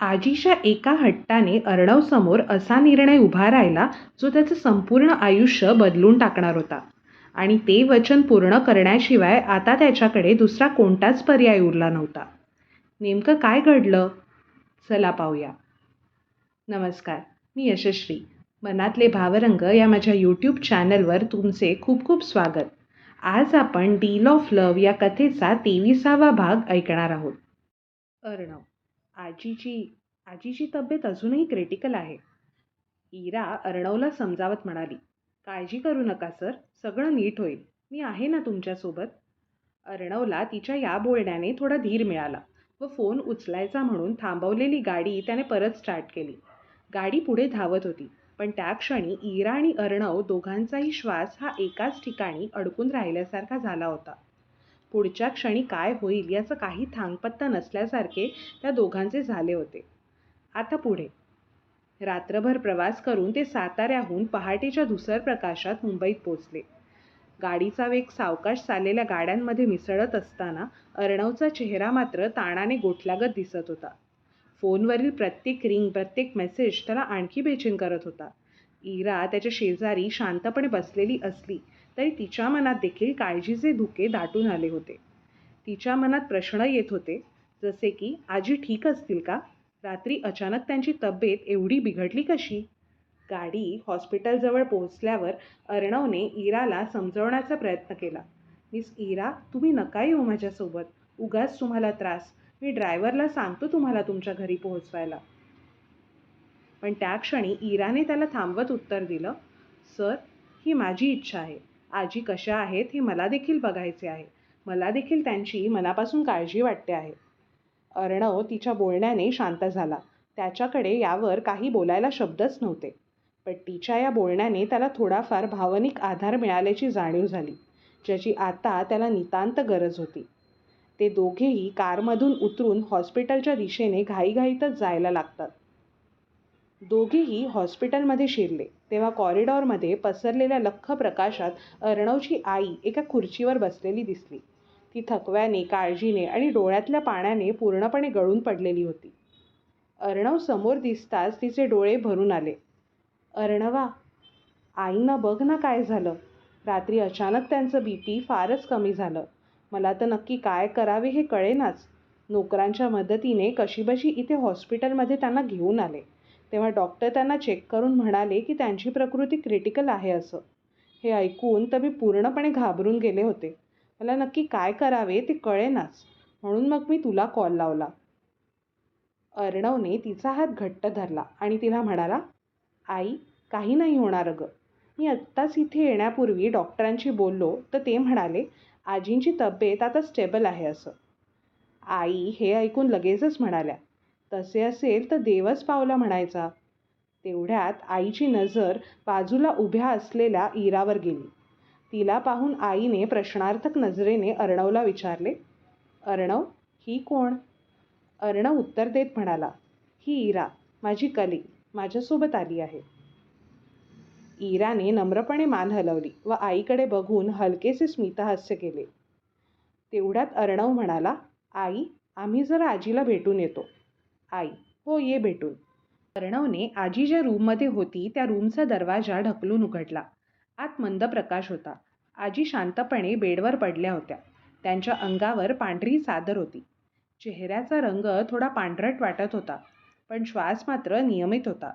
आजीच्या एका हट्टाने अर्णवसमोर असा निर्णय उभा राहिला जो त्याचं संपूर्ण आयुष्य बदलून टाकणार होता. आणि ते वचन पूर्ण करण्याशिवाय आता त्याच्याकडे दुसरा कोणताच पर्याय उरला नव्हता. नेमकं काय घडलं? चला पाहूया. नमस्कार, मी यशश्री. मनातले भावरंग या माझ्या यूट्यूब चॅनलवर तुमचे खूप खूप स्वागत. आज आपण डील ऑफ लव्ह या कथेचा 23वा भाग ऐकणार आहोत. अर्णव. आजीची तब्येत अजूनही क्रिटिकल आहे. इरा अर्णवला समजावत म्हणाली. काळजी करू नका सर, सगळं नीट होईल. मी आहे ना तुमच्यासोबत. अर्णवला तिच्या या बोलण्याने थोडा धीर मिळाला व फोन उचलायचा म्हणून थांबवलेली गाडी त्याने परत स्टार्ट केली. गाडी पुढे धावत होती, पण त्या क्षणी इरा आणि अर्णव दोघांचाही श्वास हा एकाच ठिकाणी अडकून राहिल्यासारखा झाला होता. पुढच्या क्षणी काय होईल याचा काही थांगपत्ता नसल्यासारखे त्या दोघांचे झाले होते. आता पुढे. रात्रभर प्रवास करून ते साताऱ्याहून पहाटेच्या धुसर प्रकाशात मुंबईत पोचले. गाडीचा वेग सावकाश चाललेल्या गाड्यांमध्ये मिसळत असताना अर्णवचा चेहरा मात्र ताणाने गोठल्यागत दिसत होता. फोनवरील प्रत्येक रिंग, प्रत्येक मेसेज त्याला आणखी बेचैन करत होता. इरा त्याच्या शेजारी शांतपणे बसलेली असली तरी तिच्या मनात देखील काळजीचे धुके दाटून आले होते. तिच्या मनात प्रश्न येत होते, जसे की आजी ठीक असतील का? रात्री अचानक त्यांची तब्येत एवढी बिघडली कशी? गाडी हॉस्पिटलजवळ पोहोचल्यावर अर्णवने इराला समजवण्याचा प्रयत्न केला. मिस इरा, तुम्ही नका येऊ माझ्यासोबत. उगाच तुम्हाला त्रास. मी ड्रायव्हरला सांगतो तुम्हाला तुमच्या घरी पोहोचवायला. पण त्या क्षणी इराने त्याला थांबवत उत्तर दिलं, सर, ही माझी इच्छा आहे. आजी कशा आहेत हे मला देखील बघायचे आहे. मला देखील त्यांची मनापासून काळजी वाटते आहे. अर्णव तिच्या बोलण्याने शांत झाला. त्याच्याकडे यावर काही बोलायला शब्दच नव्हते. पण तिच्या या बोलण्याने त्याला थोडाफार भावनिक आधार मिळाल्याची जाणीव झाली, ज्याची आता त्याला नितांत गरज होती. ते दोघेही कारमधून उतरून हॉस्पिटलच्या दिशेने घाईघाईतच जायला लागतात. दोघेही हॉस्पिटलमध्ये शिरले तेव्हा कॉरिडॉरमध्ये पसरलेल्या लख्ख प्रकाशात अर्णवची आई एका खुर्चीवर बसलेली दिसली. ती थकव्याने, काळजीने आणि डोळ्यातल्या पाण्याने पूर्णपणे गळून पडलेली होती. अर्णव समोर दिसताच तिचे डोळे भरून आले. अर्णवा, आईनं बघ ना काय झालं. रात्री अचानक त्यांचं BP फारच कमी झालं. मला तर नक्की काय करावे हे कळेनाच. नोकरांच्या मदतीने कशीबशी इथे हॉस्पिटलमध्ये त्यांना घेऊन आले. तेव्हा डॉक्टर त्यांना चेक करून म्हणाले की त्यांची प्रकृती क्रिटिकल आहे असं. हे ऐकून तर मी पूर्णपणे घाबरून गेले होते. मला नक्की काय करावे ते कळेनाच, म्हणून मग मी तुला कॉल लावला. अर्णवने तिचा हात घट्ट धरला आणि तिला म्हणाला, आई, काही नाही होणार अगं. मी आत्ताच इथे येण्यापूर्वी डॉक्टरांशी बोललो तर ते म्हणाले आजींची तब्येत आता स्टेबल आहे असं. आई हे ऐकून लगेचच म्हणाल्या, तसे असेल तर देवच पावला म्हणायचा. तेवढ्यात आईची नजर बाजूला उभ्या असलेल्या इरावर गेली. तिला पाहून आईने प्रश्नार्थक नजरेने अर्णवला विचारले, अर्णव, ही कोण? अर्णव उत्तर देत म्हणाला, ही इरा, माझी कलीग, माझ्यासोबत आली आहे. इराने नम्रपणे मान हलवली व आईकडे बघून हलकेसे स्मितहास्य केले. तेवढ्यात अर्णव म्हणाला, आई, आम्ही जरा आजीला भेटून येतो. आई, हो, ये भेटून. अर्णवने आजी ज्या रूममध्ये होती त्या रूमचा दरवाजा ढकलून उघडला. आत मंद प्रकाश होता. आजी शांतपणे बेडवर पडल्या होत्या. त्यांच्या अंगावर पांढरी चादर होती. चेहऱ्याचा रंग थोडा पांढरट वाटत होता, पण श्वास मात्र नियमित होता.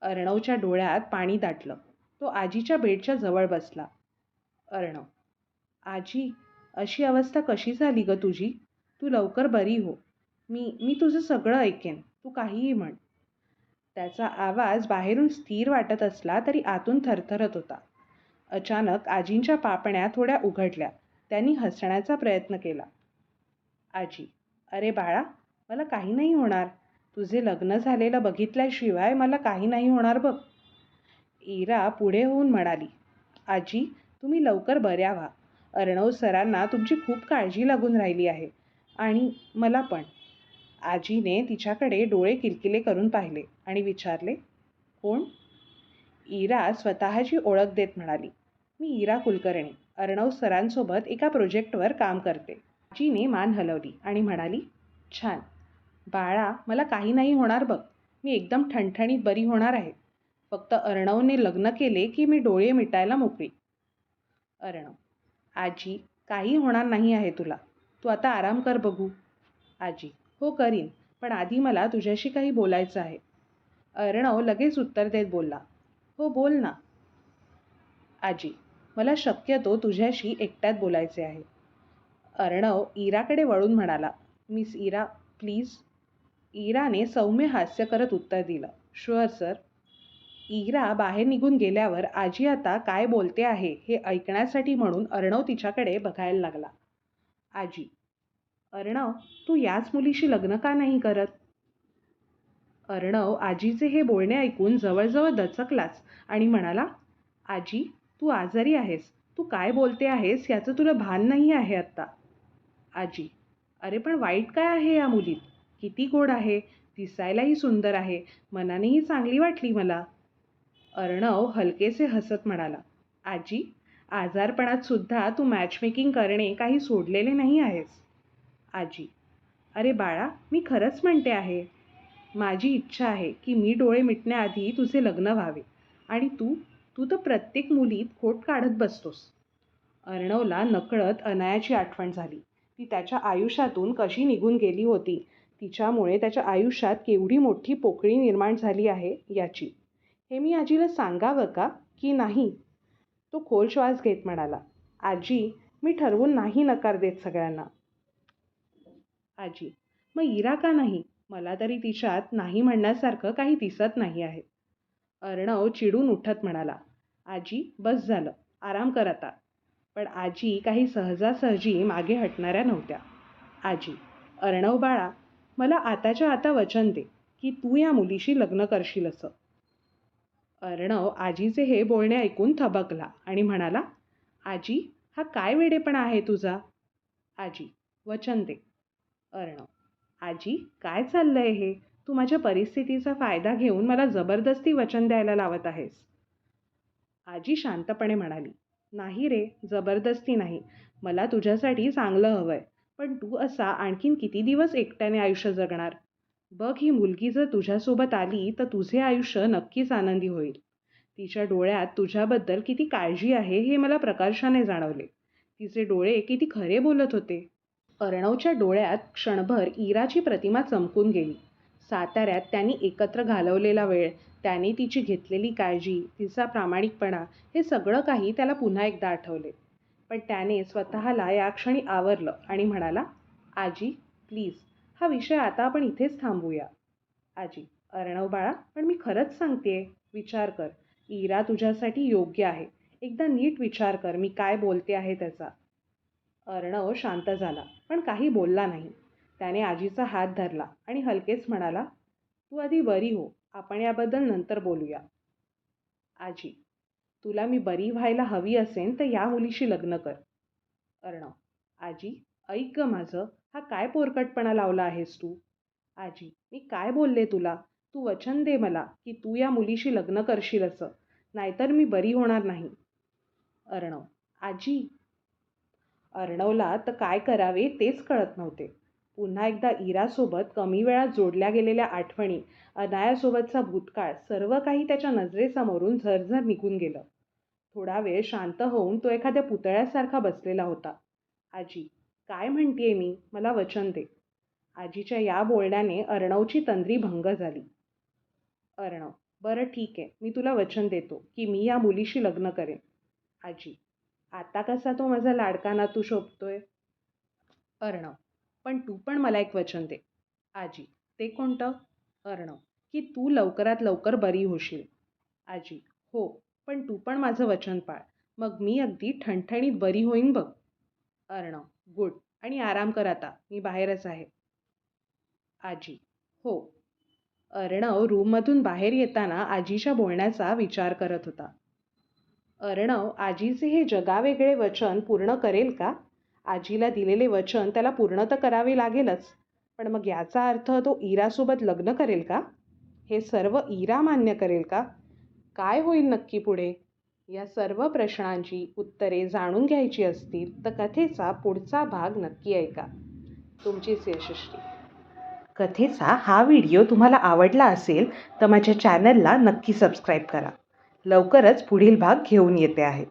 अर्णवच्या डोळ्यात पाणी दाटलं. तो आजीच्या बेडच्या जवळ बसला. अर्णव, आजी, अशी अवस्था कशी झाली ग तुझी? तू लवकर बरी हो. मी तुझं सगळं ऐकेन, तू काहीही म्हण. त्याचा आवाज बाहेरून स्थिर वाटत असला तरी आतून थरथरत होता. अचानक आजींच्या पापण्या थोड्या उघडल्या. त्यांनी हसण्याचा प्रयत्न केला. आजी, अरे बाळा, मला काही नाही होणार. तुझे लग्न झालेलं बघितल्याशिवाय मला काही नाही होणार बघ. इरा पुढे होऊन म्हणाली, आजी, तुम्ही लवकर बऱ्या व्हा. अर्णव सरांना तुमची खूप काळजी लागून राहिली आहे आणि मला पण. आजीने तिच्याकडे डोळे किलकिले करून पाहिले आणि विचारले, कोण? इरा स्वतःची ओळख देत म्हणाली, मी इरा कुलकर्णी, अर्णव सरांसोबत एका प्रोजेक्टवर काम करते. आजीने मान हलवली आणि म्हणाली, छान. बाळा, मला काही नाही होणार बघ. मी एकदम ठणठणीत बरी होणार आहे. फक्त अर्णवने लग्न केले की मी डोळे मिटायला मोकळी. अर्णव: आजी, काही होणार नाही आहे तुला. तू आता आराम कर बघू. आजी: हो करीन, पण आधी मला तुझ्याशी काही बोलायचं आहे. अर्णव लगेच उत्तर देत बोलला: हो बोल ना. आजी: मला शक्यतो तुझ्याशी एकट्यात बोलायचे आहे. अर्णव इराकडे वळून म्हणाला: मिस इरा, प्लीज. इराने सौम्य हास्य करत उत्तर दिलं: शुअर सर. इरा बाहेर निघून गेल्यावर आजी आता काय बोलते आहे हे ऐकण्यासाठी म्हणून अर्णव तिच्याकडे बघायला लागला. आजी: अर्णव, तू याच मुलीशी लग्न का नाही करत? अर्णव आजीचे हे बोलणे ऐकून जवळजवळ दचकलाच आणि म्हणाला: आजी, तू आजारी आहेस. तू काय बोलते आहेस याचं तुला भान नाही आहे आत्ता. आजी: अरे पण वाईट काय आहे या मुलीत? किती गोड आहे, दिसायलाही सुंदर आहे, मनानेही चांगली वाटली मला. अर्णव हलकेसे हसत म्हणाला: आजी, आजारपणात सुद्धा तू मॅचमेकिंग करणे काही सोडलेले नाही आहेस. आजी: अरे बाळा, मी खरंच म्हणते आहे. माझी इच्छा आहे की मी डोळे मिटण्याआधी तुझे लग्न व्हावे आणि तू तू तर प्रत्येक मुलीत खोट काढत बसतोस. अर्णवला नकळत अनायाची आठवण झाली. ती त्याच्या आयुष्यातून कशी निघून गेली होती, तिच्यामुळे त्याच्या आयुष्यात केवढी मोठी पोकळी निर्माण झाली आहे याची. हे मी आजीला सांगावं का की नाही? तो खोल श्वास घेत म्हणाला: आजी, मी ठरवून नाही नकार देत सगळ्यांना. आजी: मग इरा का नाही? मला तरी तिच्यात नाही म्हणण्यासारखं काही दिसत नाही आहे. अर्णव चिडून उठत म्हणाला: आजी, बस झालं, आराम कर आता. पण आजी काही सहजासहजी मागे हटणाऱ्या नव्हत्या. आजी: अर्णव बाळा, मला आताच्या आता वचन दे की तू या मुलीशी लग्न करशील असं. अर्णव आजीचे हे बोलणे ऐकून थबकला आणि म्हणाला: आजी, हा काय वेडेपणा आहे तुझा? आजी: वचन दे. अर्णव: आजी, काय चाललंय हे? तू माझ्या परिस्थितीचा फायदा घेऊन मला जबरदस्ती वचन द्यायला लावत आहेस. आजी शांतपणे म्हणाली: नाही रे, जबरदस्ती नाही. मला तुझ्यासाठी चांगलं हवंय. पण तू असा आणखीन किती दिवस एकट्याने आयुष्य जगणार? बघ, ही मुलगी जर तुझ्यासोबत आली तर तुझे आयुष्य नक्कीच आनंदी होईल. तिच्या डोळ्यात तुझ्याबद्दल किती काळजी आहे हे मला प्रकर्षाने जाणवले. तिचे डोळे किती खरे बोलत होते. अर्णवच्या डोळ्यात क्षणभर इराची प्रतिमा चमकून गेली. साताऱ्यात त्यांनी एकत्र घालवलेला वेळ, त्याने तिची घेतलेली काळजी, तिचा प्रामाणिकपणा, हे सगळं काही त्याला पुन्हा एकदा आठवले. पण त्याने स्वतःला या क्षणी आवरलं आणि म्हणाला: आजी, प्लीज, हा विषय आता आपण इथेच थांबवूया. आजी: अर्णव बाळा, पण मी खरंच सांगतेय, विचार कर. इरा तुझ्यासाठी योग्य आहे. एकदा नीट विचार कर मी काय बोलते आहे त्याचा. अर्णव शांत झाला, पण काही बोलला नाही. त्याने आजीचा हात धरला आणि हलकेच म्हणाला: तू आधी बरी हो, आपण याबद्दल नंतर बोलूया. आजी: तुला मी बरी व्हायला हवी असेल तर या मुलीशी लग्न कर. अर्णव: आजी, ऐक ग माझं, हा काय पोरकटपणा लावला आहेस तू? आजी: मी काय बोलले तुला? तू वचन दे मला की तू या मुलीशी लग्न करशील असं, नाहीतर मी बरी होणार नाही. अर्णव: आजी. अर्णवला तर काय करावे तेच कळत नव्हते. पुन्हा एकदा इरासोबत कमी वेळात जोडल्या गेलेल्या आठवणी, अनायासोबतचा भूतकाळ, सर्व काही त्याच्या नजरेसमोरून झरझर निघून गेलं. थोडा वेळ शांत होऊन तो एखाद्या पुतळ्यासारखा बसलेला होता. आजी, काय म्हणतेय मी? मला वचन दे. आजीच्या या बोलण्याने अर्णवची तंद्री भंग झाली. अर्णव: बरं ठीक आहे, मी तुला वचन देतो की मी या मुलीशी लग्न करेन. आजी: आता कसा तो माझा लाडका नातू शोभतोय? अर्णव: पण तू पण मला एक वचन दे. आजी: ते कोणतं? अर्णव: की तू लवकरात लवकर बरी होशील. आजी: हो, पण तू पण माझं वचन पाळ. मग मी अगदी ठणठणीत बरी होईन बघ. अर्णव: गुड. आणि आराम कर आता, मी बाहेरच आहे. आजी: हो. अर्णव रूममधून बाहेर येताना आजीच्या बोलण्याचा विचार करत होता. अर्णव आजीचे हे जगावेगळे वचन पूर्ण करेल का? आजीला दिलेले वचन त्याला पूर्ण तर करावे लागेलच, पण मग याचा अर्थ तो इरासोबत लग्न करेल का? हे सर्व इरा मान्य करेल का? काय होईल नक्की पुढे? या सर्व प्रश्नांची उत्तरे जाणून घ्यायची असतील तर कथेचा पुढचा भाग नक्की ऐका. तुमचीच यशस्वी. कथेचा हा व्हिडिओ तुम्हाला आवडला असेल तर माझ्या चॅनलला नक्की सबस्क्राईब करा. लवकरच पुढील भाग घेऊन येते आहे.